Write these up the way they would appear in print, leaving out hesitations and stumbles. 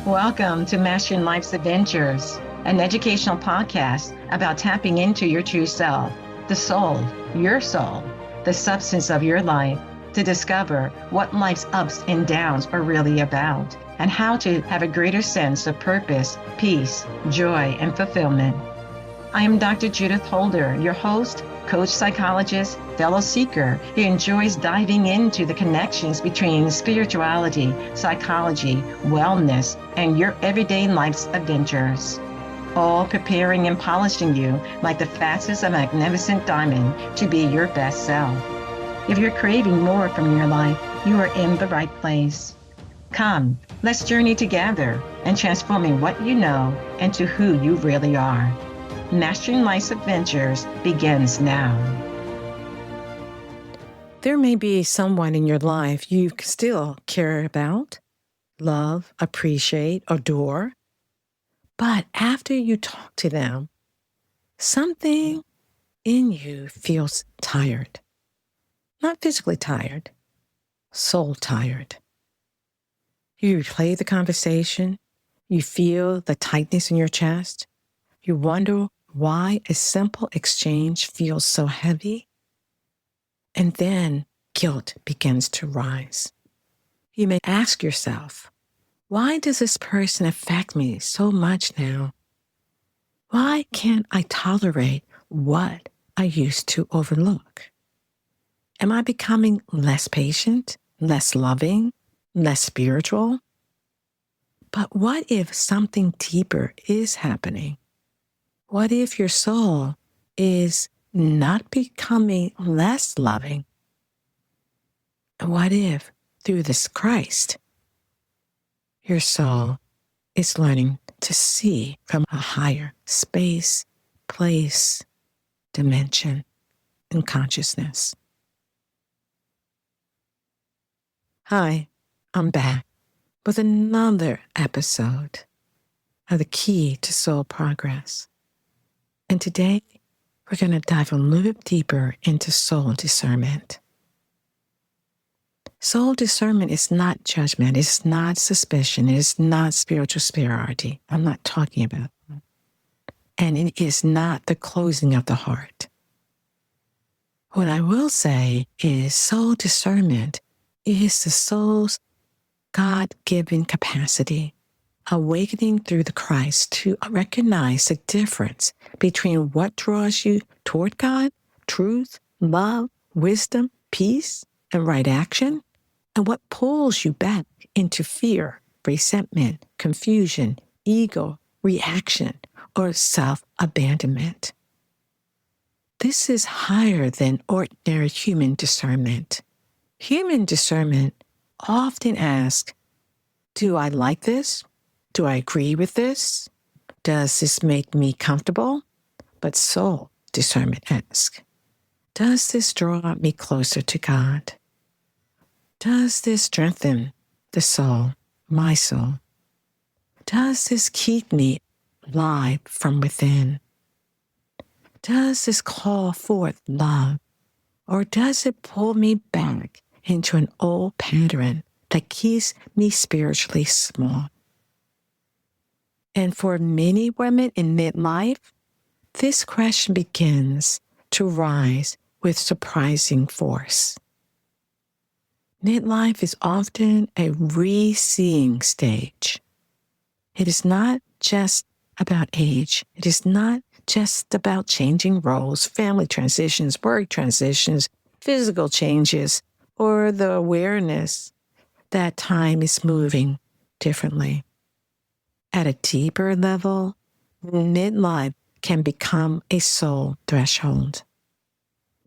Welcome to Mastering Life's Adventures, an educational podcast about tapping into your true self, the soul, your soul, the substance of your life, to discover what life's ups and downs are really about, and how to have a greater sense of purpose, peace, joy, and fulfillment. I am Dr. Judith Holder, your host, coach, psychologist, fellow seeker who enjoys diving into the connections between spirituality, psychology, wellness, and your everyday life's adventures. All preparing and polishing you like the facets of a magnificent diamond to be your best self. If you're craving more from your life, you are in the right place. Come, let's journey together and transforming what you know into who you really are. Mastering Life's Adventures begins now. There may be someone in your life you still care about, love, appreciate, adore. But after you talk to them, something in you feels tired. Not physically tired, soul tired. You replay the conversation. You feel the tightness in your chest. You wonder why a simple exchange feels so heavy. And then guilt begins to rise. You may ask yourself, why does this person affect me so much now? Why can't I tolerate what I used to overlook? Am I becoming less patient, less loving, less spiritual? But what if something deeper is happening? What if your soul is not becoming less loving? And what if, through this Christ, your soul is learning to see from a higher space, place, dimension, and consciousness? Hi, I'm back with another episode of The Key to Soul Progress. And today, we're going to dive a little bit deeper into soul discernment. Soul discernment is not judgment. It's not suspicion. It is not spiritual superiority. I'm not talking about that. And it is not the closing of the heart. What I will say is soul discernment is the soul's God-given capacity, awakening through the Christ to recognize the difference between what draws you toward God, truth, love, wisdom, peace, and right action, and what pulls you back into fear, resentment, confusion, ego, reaction, or self-abandonment. This is higher than ordinary human discernment. Human discernment often asks, do I like this? Do I agree with this? Does this make me comfortable? But soul discernment asks, does this draw me closer to God? Does this strengthen the soul, my soul? Does this keep me alive from within? Does this call forth love? Or does it pull me back into an old pattern that keeps me spiritually small? And for many women in midlife, this question begins to rise with surprising force. Midlife is often a re-seeing stage. It is not just about age. It is not just about changing roles, family transitions, work transitions, physical changes, or the awareness that time is moving differently. At a deeper level, midlife can become a soul threshold.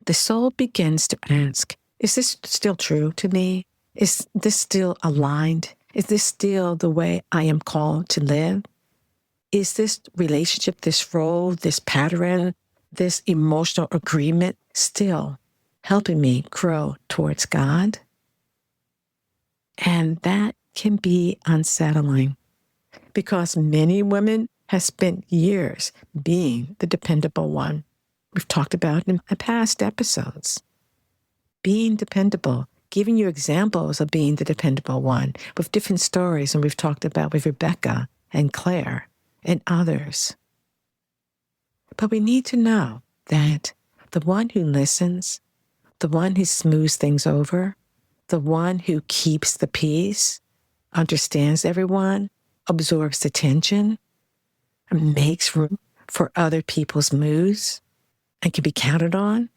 The soul begins to ask, is this still true to me? Is this still aligned? Is this still the way I am called to live? Is this relationship, this role, this pattern, this emotional agreement still helping me grow towards God? And that can be unsettling because many women have spent years being the dependable one. We've talked about in past episodes. Being dependable given you examples of being the dependable one with different stories, and we've talked about with Rebecca and Claire and others. But we need to know that the one who listens, the one who smooths things over, the one who keeps the peace, understands everyone, absorbs the tension, and makes room for other people's moods, and can be counted on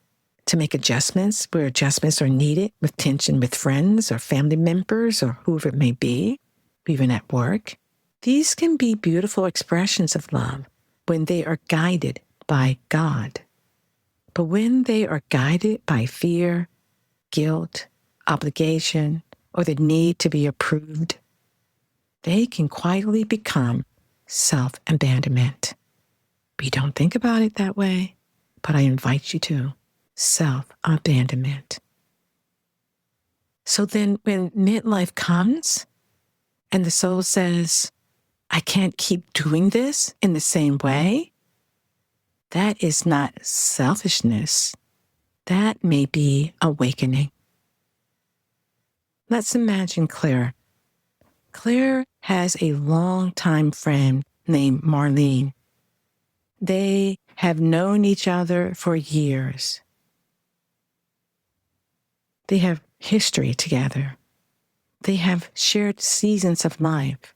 to make adjustments where adjustments are needed with tension with friends or family members or whoever it may be, even at work. These can be beautiful expressions of love when they are guided by God. But when they are guided by fear, guilt, obligation, or the need to be approved, they can quietly become self-abandonment. We don't think about it that way, but I invite you to. Self-abandonment. So then when midlife comes and the soul says, I can't keep doing this in the same way, that is not selfishness. That may be awakening. Let's imagine Claire. Claire has a longtime friend named Marlene. They have known each other for years. They have history together. They have shared seasons of life.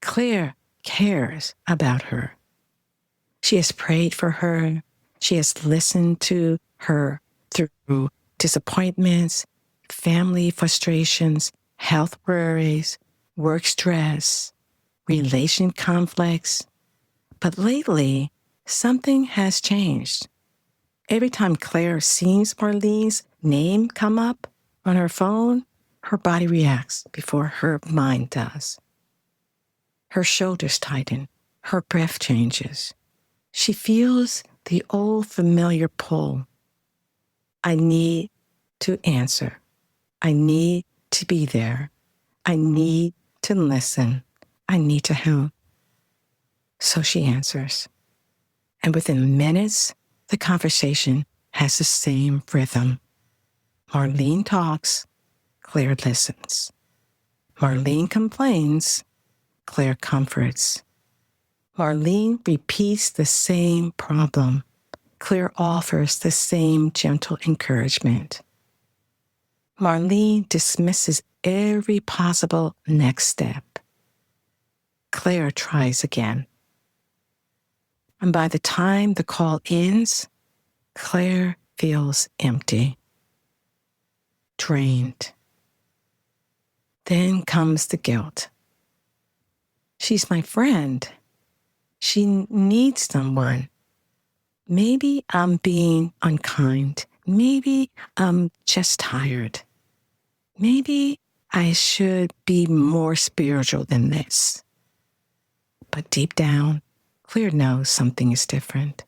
Claire cares about her. She has prayed for her. She has listened to her through disappointments, family frustrations, health worries, work stress, relation conflicts. But lately, something has changed. Every time Claire sees Marlene's name come up on her phone, her body reacts before her mind does. Her shoulders tighten. Her breath changes. She feels the old familiar pull. I need to answer. I need to be there. I need to listen. I need to help. So she answers. And within minutes, the conversation has the same rhythm. Marlene talks, Claire listens. Marlene complains, Claire comforts. Marlene repeats the same problem. Claire offers the same gentle encouragement. Marlene dismisses every possible next step. Claire tries again. And by the time the call ends, Claire feels empty, drained. Then comes the guilt. She's my friend. She needs someone. Maybe I'm being unkind. Maybe I'm just tired. Maybe I should be more spiritual than this. But deep down, Claire knows something is different.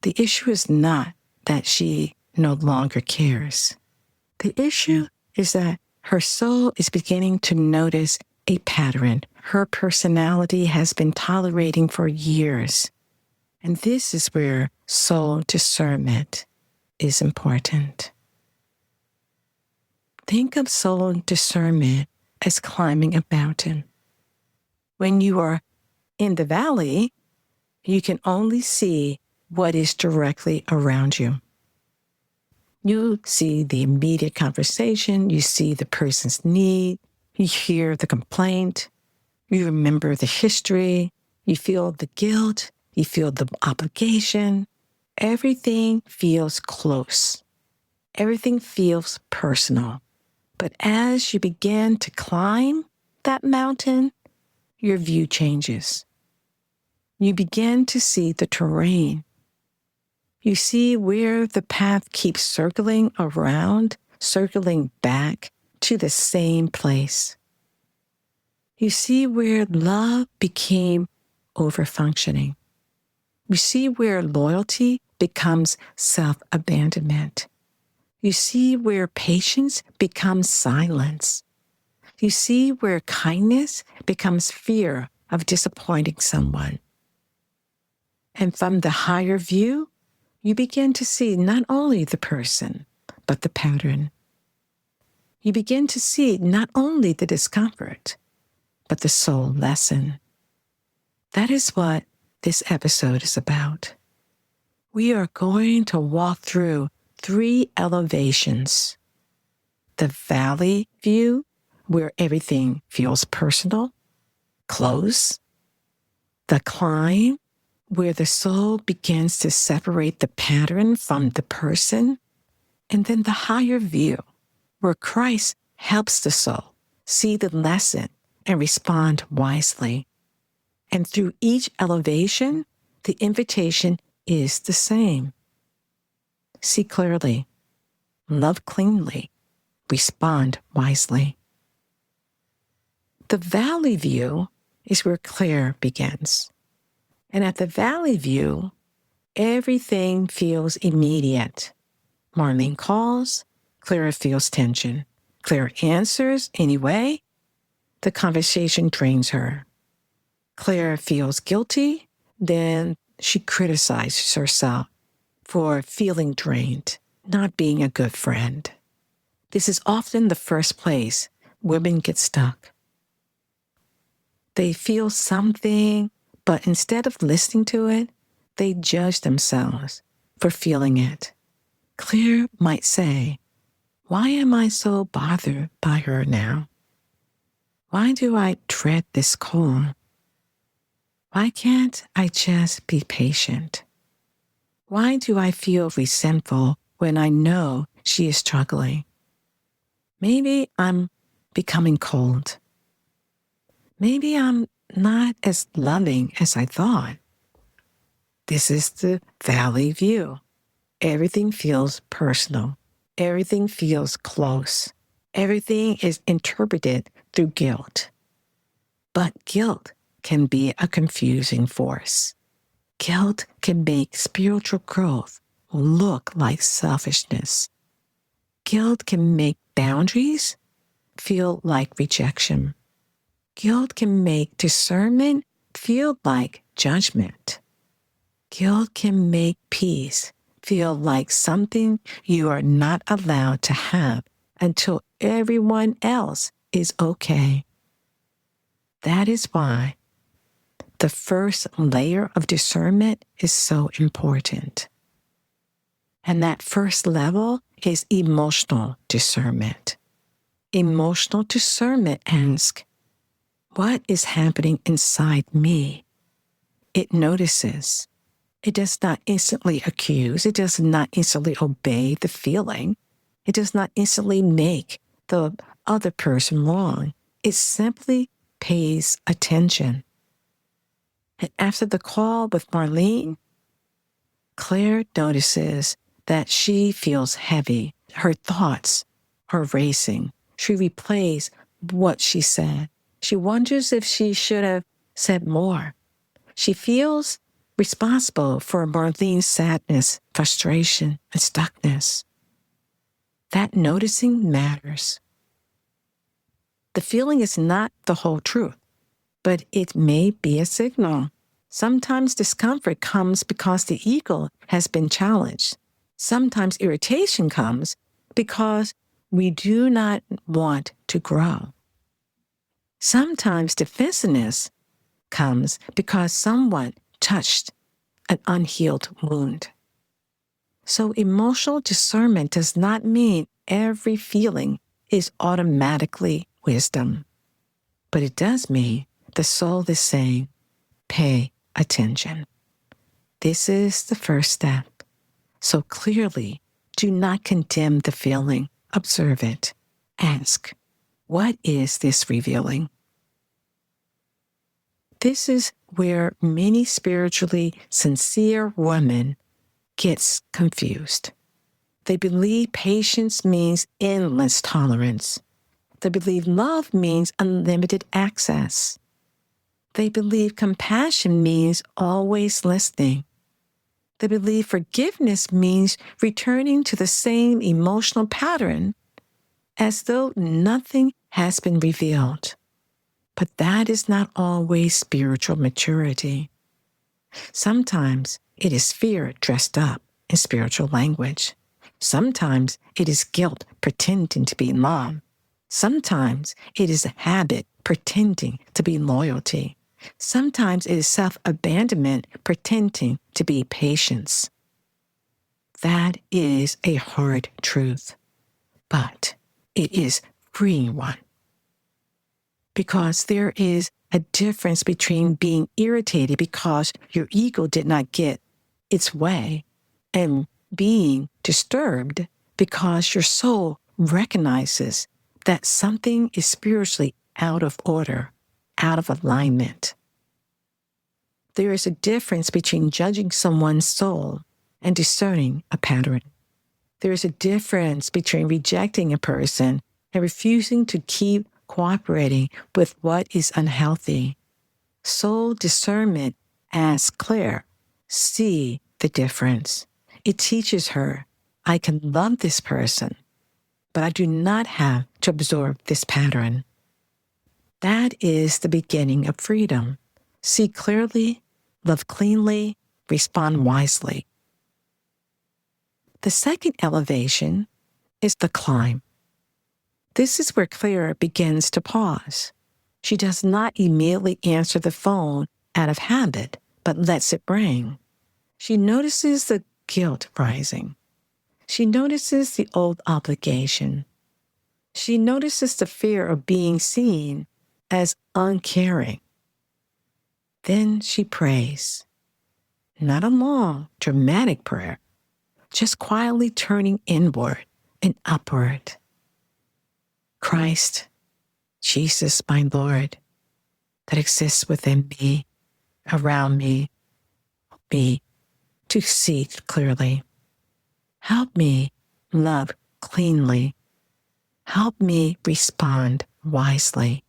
The issue is not that she no longer cares. The issue is that her soul is beginning to notice a pattern her personality has been tolerating for years. And this is where soul discernment is important. Think of soul discernment as climbing a mountain. When you are in the valley, you can only see what is directly around you. You see the immediate conversation, you see the person's need, you hear the complaint, you remember the history, you feel the guilt, you feel the obligation. Everything feels close. Everything feels personal. But as you begin to climb that mountain, your view changes. You begin to see the terrain. You see where the path keeps circling around, circling back to the same place. You see where love became overfunctioning. You see where loyalty becomes self-abandonment. You see where patience becomes silence. You see where kindness becomes fear of disappointing someone. And from the higher view, you begin to see not only the person, but the pattern. you begin to see not only the discomfort, but the soul lesson. That is what this episode is about. We are going to walk through 3 elevations. The valley view, where everything feels personal, close. The climb, where the soul begins to separate the pattern from the person. And then the higher view, where Christ helps the soul see the lesson and respond wisely. And through each elevation, the invitation is the same. See clearly, love cleanly, respond wisely. The valley view is where Claire begins. And at the valley view, everything feels immediate. Marlene calls, Claire feels tension. Claire answers anyway. The conversation drains her. Claire feels guilty, then she criticizes herself for feeling drained, not being a good friend. This is often the first place women get stuck. They feel something, but instead of listening to it, they judge themselves for feeling it. Claire might say, "Why am I so bothered by her now? Why do I dread this call? Why can't I just be patient? Why do I feel resentful when I know she is struggling? Maybe I'm becoming cold. Maybe I'm not as loving as I thought." This is the valley view. Everything feels personal. Everything feels close. Everything is interpreted through guilt. But guilt can be a confusing force. Guilt can make spiritual growth look like selfishness. Guilt can make boundaries feel like rejection. Guilt can make discernment feel like judgment. Guilt can make peace feel like something you are not allowed to have until everyone else is okay. That is why the first layer of discernment is so important. And that first level is emotional discernment. Emotional discernment asks, what is happening inside me? It notices. It does not instantly accuse. It does not instantly obey the feeling. It does not instantly make the other person wrong. It simply pays attention. And after the call with Marlene, Claire notices that she feels heavy. Her thoughts are racing. She replays what she said. She wonders if she should have said more. She feels responsible for Marlene's sadness, frustration, and stuckness. That noticing matters. The feeling is not the whole truth, but it may be a signal. Sometimes discomfort comes because the ego has been challenged. Sometimes irritation comes because we do not want to grow. Sometimes defensiveness comes because someone touched an unhealed wound. So emotional discernment does not mean every feeling is automatically wisdom. But it does mean the soul is saying, pay attention. This is the first step. So clearly, do not condemn the feeling. Observe it. Ask, what is this revealing? This is where many spiritually sincere women get confused. They believe patience means endless tolerance. They believe love means unlimited access. They believe compassion means always listening. They believe forgiveness means returning to the same emotional pattern as though nothing has been revealed. But that is not always spiritual maturity. Sometimes it is fear dressed up in spiritual language. Sometimes it is guilt pretending to be love. Sometimes it is a habit pretending to be loyalty. Sometimes it is self-abandonment pretending to be patience. That is a hard truth, but it is freeing one. Because there is a difference between being irritated because your ego did not get its way and being disturbed because your soul recognizes that something is spiritually out of order, out of alignment. There is a difference between judging someone's soul and discerning a pattern. There is a difference between rejecting a person and refusing to keep cooperating with what is unhealthy. Soul discernment asks Claire, see the difference. It teaches her, I can love this person, but I do not have to absorb this pattern. That is the beginning of freedom. See clearly, love cleanly, respond wisely. The second elevation is the climb. This is where Claire begins to pause. She does not immediately answer the phone out of habit, but lets it ring. She notices the guilt rising. She notices the old obligation. She notices the fear of being seen as uncaring. Then she prays. Not a long, dramatic prayer, just quietly turning inward and upward. Christ, Jesus, my Lord, that exists within me, around me, to see clearly. Help me love cleanly. Help me respond wisely.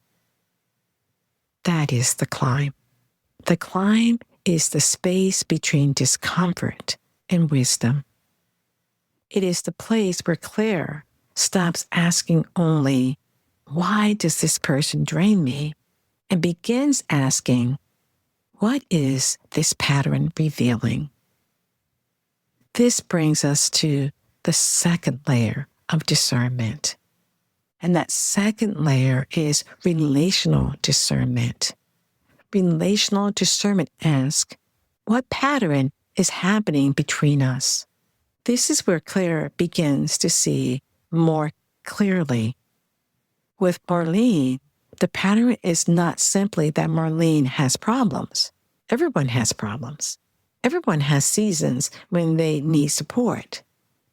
That is the climb. The climb is the space between discomfort and wisdom. It is the place where Claire stops asking only, why does this person drain me? And begins asking, what is this pattern revealing? This brings us to the second layer of discernment. And that second layer is relational discernment. Relational discernment asks, what pattern is happening between us? This is where Claire begins to see more clearly. With Marlene, the pattern is not simply that Marlene has problems. Everyone has problems. Everyone has seasons when they need support.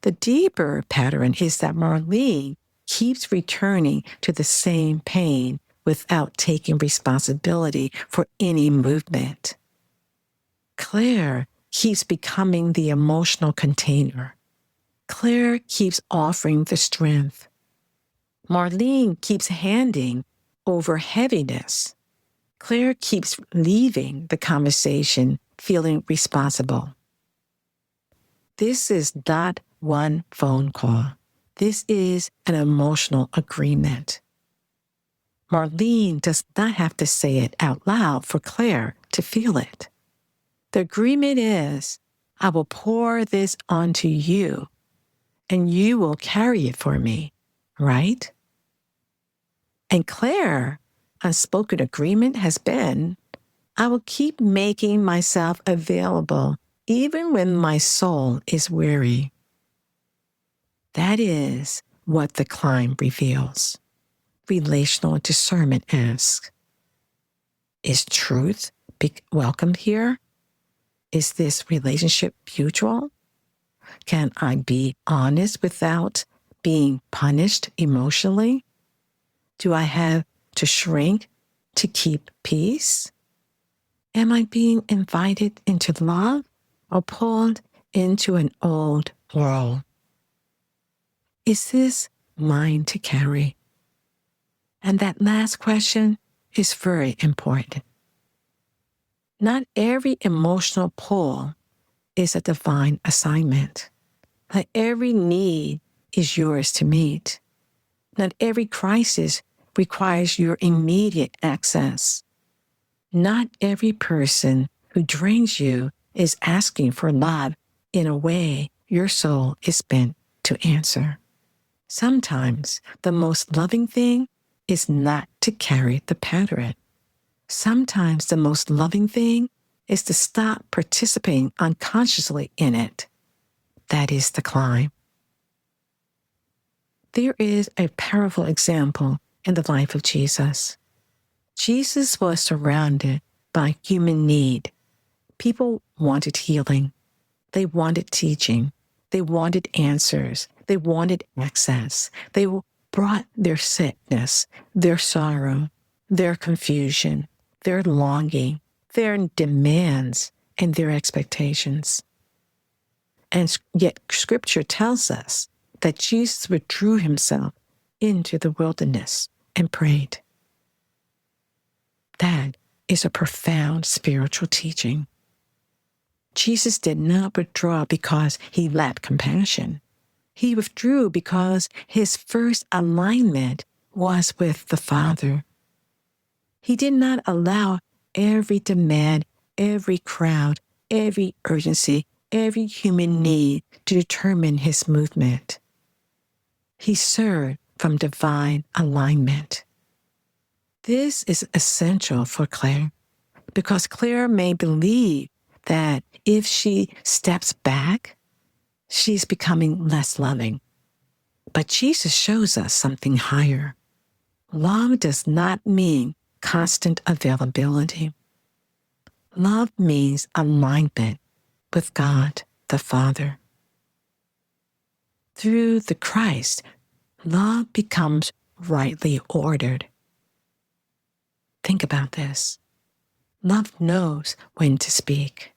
The deeper pattern is that Marlene keeps returning to the same pain without taking responsibility for any movement. Claire keeps becoming the emotional container. Claire keeps offering the strength. Marlene keeps handing over heaviness. Claire keeps leaving the conversation feeling responsible. This is not one phone call. This is an emotional agreement. Marlene does not have to say it out loud for Claire to feel it. The agreement is, I will pour this onto you, and you will carry it for me, right? And Claire's unspoken agreement has been, I will keep making myself available even when my soul is weary. That is what the climb reveals. Relational discernment asks, is truth welcomed here? Is this relationship mutual? Can I be honest without being punished emotionally? Do I have to shrink to keep peace? Am I being invited into love or pulled into an old world? Is this mine to carry? And that last question is very important. Not every emotional pull is a divine assignment. Not every need is yours to meet. Not every crisis requires your immediate access. Not every person who drains you is asking for love in a way your soul is meant to answer. Sometimes the most loving thing is not to carry the pattern. Sometimes the most loving thing is to stop participating unconsciously in it. That is the climb. There is a powerful example in the life of Jesus. Jesus was surrounded by human need. People wanted healing. They wanted teaching. They wanted answers. They wanted access. They brought their sickness, their sorrow, their confusion, their longing, their demands, and their expectations. And yet Scripture tells us that Jesus withdrew himself into the wilderness and prayed. That is a profound spiritual teaching. Jesus did not withdraw because he lacked compassion. He withdrew because his first alignment was with the Father. He did not allow every demand, every crowd, every urgency, every human need to determine his movement. He served from divine alignment. This is essential for Claire, because Claire may believe that if she steps back, she's becoming less loving. But Jesus shows us something higher. Love does not mean constant availability. Love means alignment with God the Father. Through the Christ, love becomes rightly ordered. Think about this. Love knows when to speak.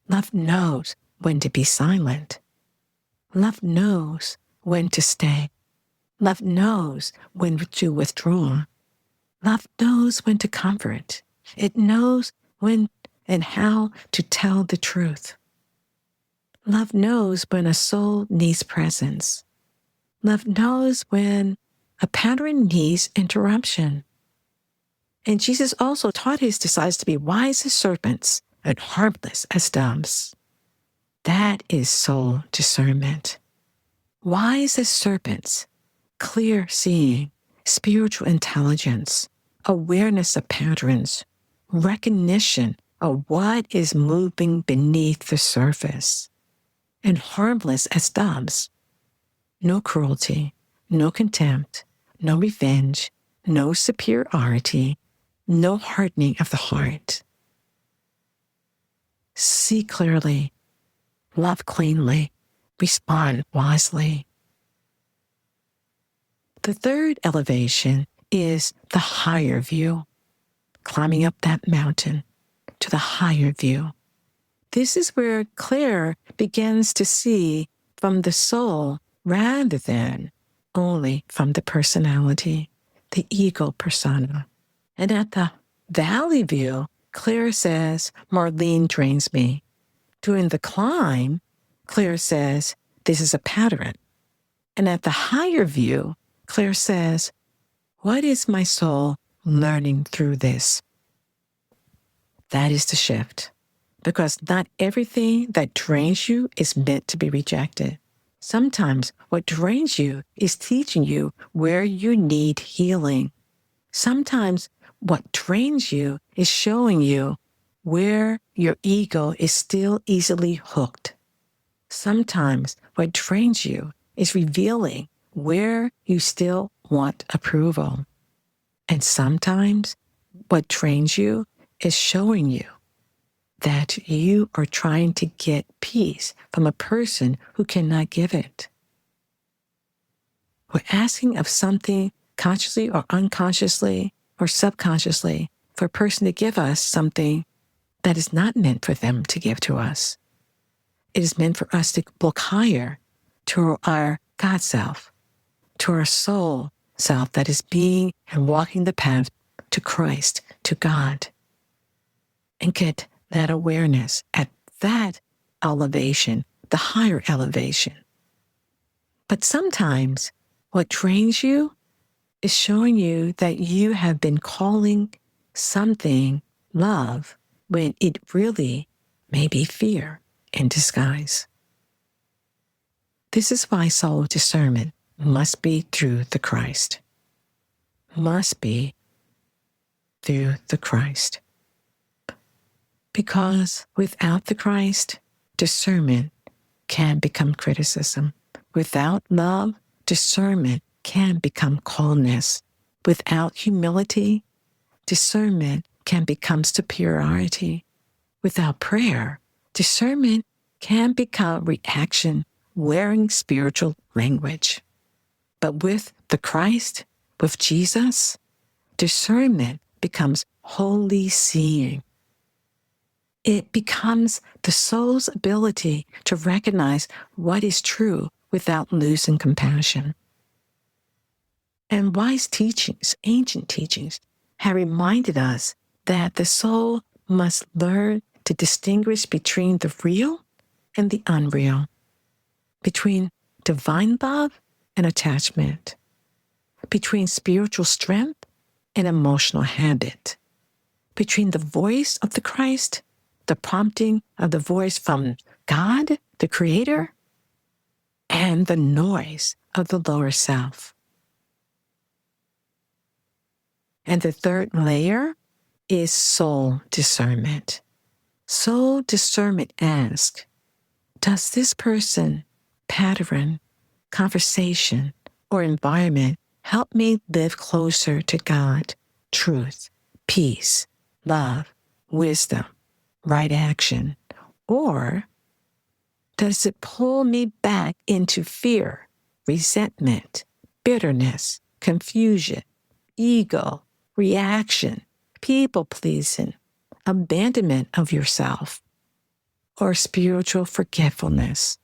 Love knows when to be silent. Love knows when to stay. Love knows when to withdraw. Love knows when to comfort. It knows when and how to tell the truth. Love knows when a soul needs presence. Love knows when a pattern needs interruption. And Jesus also taught his disciples to be wise as serpents and harmless as doves. That is soul discernment. Wise as serpents, clear seeing, spiritual intelligence, awareness of patterns, recognition of what is moving beneath the surface, and harmless as doves. No cruelty, no contempt, no revenge, no superiority, no hardening of the heart. See clearly, love cleanly, respond wisely. The third elevation is the higher view, climbing up that mountain to the higher view. This is where Claire begins to see from the soul rather than only from the personality, the ego persona. And at the valley view, Claire says, Marlene drains me. During the climb, Claire says, this is a pattern. And at the higher view, Claire says, what is my soul learning through this? That is the shift. Because not everything that drains you is meant to be rejected. Sometimes what drains you is teaching you where you need healing. Sometimes what drains you is showing you where your ego is still easily hooked. Sometimes what drains you is revealing where you still want approval. And sometimes what drains you is showing you that you are trying to get peace from a person who cannot give it. We're asking of something consciously or unconsciously or subconsciously for a person to give us something that is not meant for them to give to us. It is meant for us to look higher to our God self, to our soul self that is being and walking the path to Christ, to God, and get that awareness at that elevation, the higher elevation. But sometimes what drains you is showing you that you have been calling something love when it really may be fear in disguise. This is why soul discernment must be through the Christ. Must be through the Christ. Because without the Christ, discernment can become criticism. Without love, discernment can become coldness. Without humility, discernment can become superiority. Without prayer, discernment can become reaction, wearing spiritual language. But with the Christ, with Jesus, discernment becomes holy seeing. It becomes the soul's ability to recognize what is true without losing compassion. And wise teachings, ancient teachings, have reminded us that the soul must learn to distinguish between the real and the unreal, between divine love and attachment, between spiritual strength and emotional habit, between the voice of the Christ, the prompting of the voice from God, the Creator, and the noise of the lower self. And the third layer is soul discernment. Soul discernment asks, does this person, pattern, conversation, or environment help me live closer to God, truth, peace, love, wisdom, right action? Or does it pull me back into fear, resentment, bitterness, confusion, ego, reaction, people-pleasing, abandonment of yourself, or spiritual forgetfulness?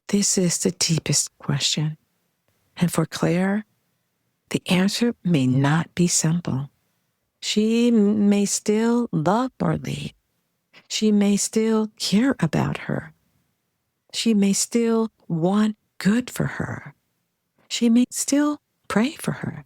This is the deepest question. And for Claire, the answer may not be simple. She may still love Marlene. She may still care about her. She may still want good for her. She may still pray for her.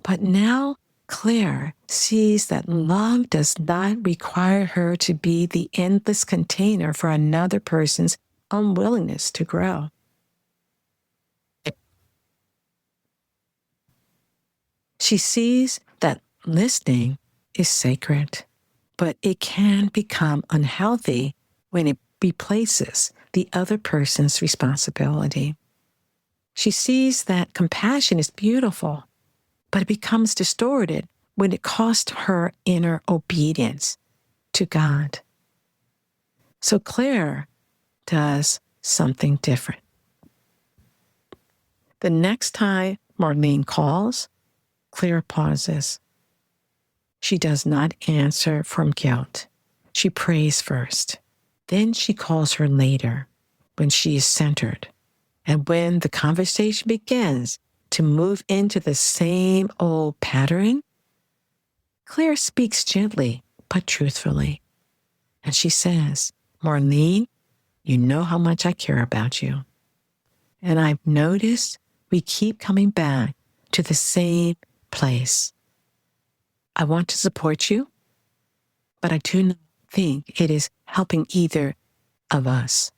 But now Claire sees that love does not require her to be the endless container for another person's unwillingness to grow. She sees that listening is sacred, but it can become unhealthy when it replaces the other person's responsibility. She sees that compassion is beautiful, but it becomes distorted when it costs her inner obedience to God. So Claire does something different. The next time Marlene calls, Claire pauses. She does not answer from guilt. She prays first. Then she calls her later when she is centered. And when the conversation begins to move into the same old pattern, Claire speaks gently but truthfully. And she says, Marlene, you know how much I care about you. And I've noticed we keep coming back to the same place. I want to support you, but I do not think it is helping either of us.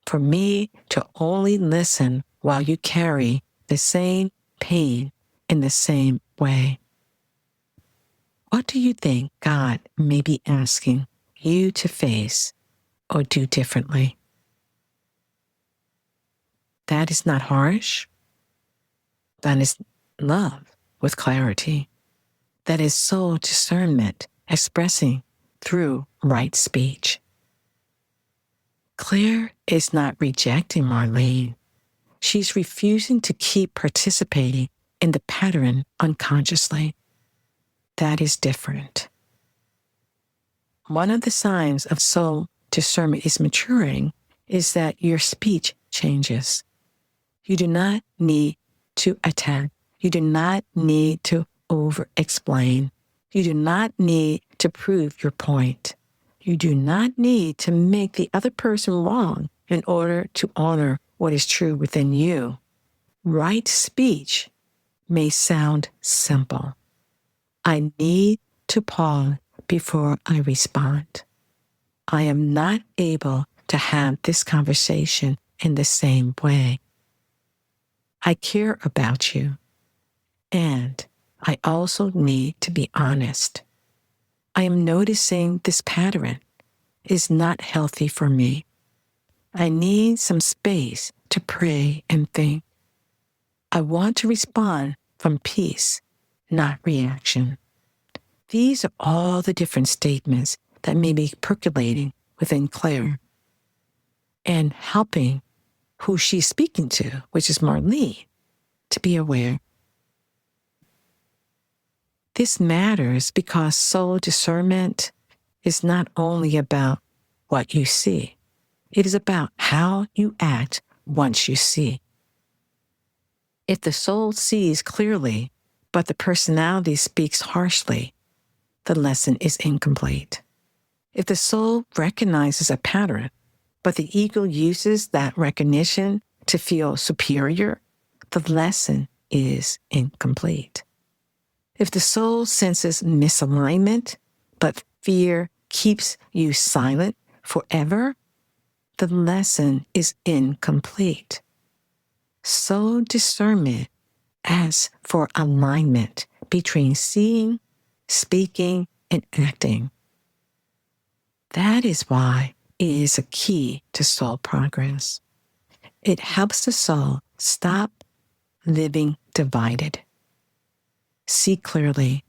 For me to only listen while you carry the same pain in the same way. What do you think God may be asking you to face or do differently? That is not harsh. That is love with clarity. That is soul discernment expressing through right speech. Claire is not rejecting Marlene. She's refusing to keep participating in the pattern unconsciously. That is different. One of the signs of soul discernment is maturing is that your speech changes. You do not need to attack. You do not need to over-explain. You do not need to prove your point. You do not need to make the other person wrong in order to honor what is true within you. Right speech may sound simple. I need to pause before I respond. I am not able to have this conversation in the same way. I care about you. And I also need to be honest. I am noticing this pattern is not healthy for me. I need some space to pray and think. I want to respond from peace, not reaction. These are all the different statements that may be percolating within Claire and helping who she's speaking to, which is Marlene, to be aware. This matters because soul discernment is not only about what you see. It is about how you act once you see. If the soul sees clearly, but the personality speaks harshly, the lesson is incomplete. If the soul recognizes a pattern, but the ego uses that recognition to feel superior, the lesson is incomplete. If the soul senses misalignment, but fear keeps you silent forever, the lesson is incomplete. Soul discernment asks for alignment between seeing, speaking, and acting. That is why it is a key to soul progress. It helps the soul stop living divided. See clearly,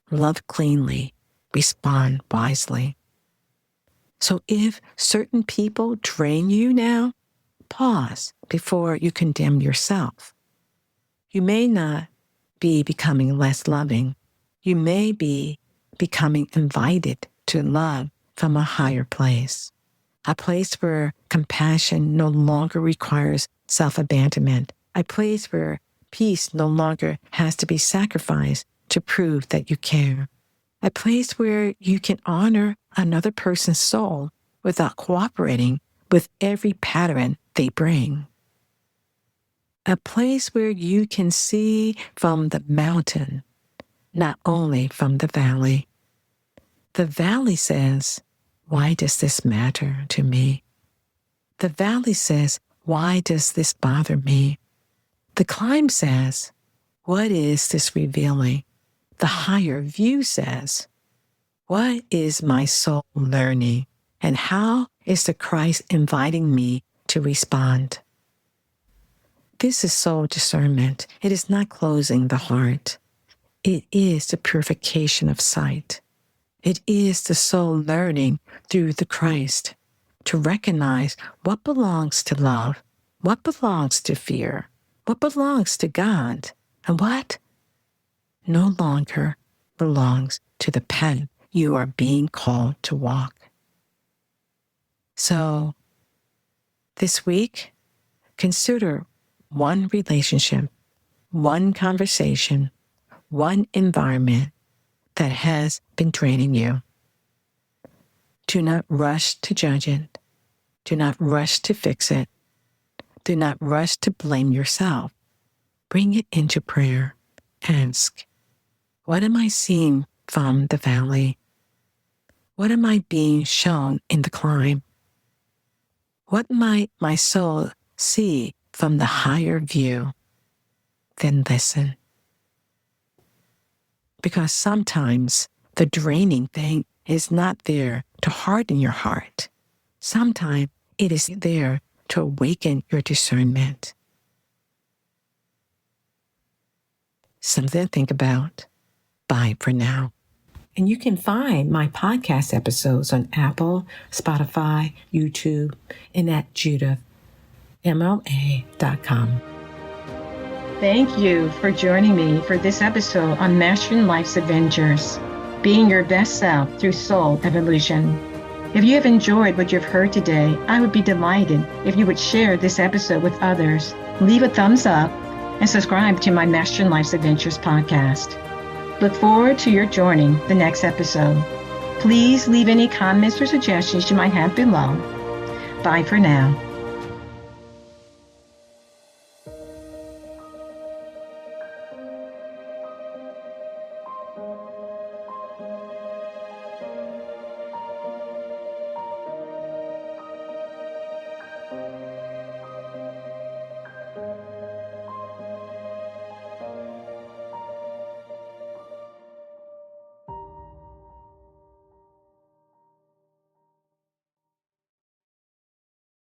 love cleanly, respond wisely. So if certain people drain you now, pause before you condemn yourself. You may not be becoming less loving. You may be becoming invited to love from a higher place, a place where compassion no longer requires self-abandonment, a place where peace no longer has to be sacrificed to prove that you care, a place where you can honor another person's soul without cooperating with every pattern they bring, a place where you can see from the mountain, not only from the valley. The valley says, why does this matter to me? The valley says, why does this bother me? The climb says, what is this revealing? The higher view says, what is my soul learning? And how is the Christ inviting me to respond? This is soul discernment. It is not closing the heart. It is the purification of sight. It is the soul learning through the Christ to recognize what belongs to love, what belongs to fear, what belongs to God, and what no longer belongs to the path you are being called to walk. So, this week, consider one relationship, one conversation, one environment that has been draining you. Do not rush to judge it. Do not rush to fix it. Do not rush to blame yourself. Bring it into prayer. Ask, what am I seeing from the valley? What am I being shown in the climb? What might my soul see from the higher view? Then listen. Because sometimes the draining thing is not there to harden your heart. Sometimes it is there to awaken your discernment. Something to think about. Bye for now. And you can find my podcast episodes on Apple, Spotify, YouTube, and at Judith, MLA.com. Thank you for joining me for this episode on Mastering Life's Adventures, being your best self through soul evolution. If you have enjoyed what you've heard today, I would be delighted if you would share this episode with others, leave a thumbs up, and subscribe to my Mastering Life's Adventures podcast. Look forward to your joining the next episode. Please leave any comments or suggestions you might have below. Bye for now.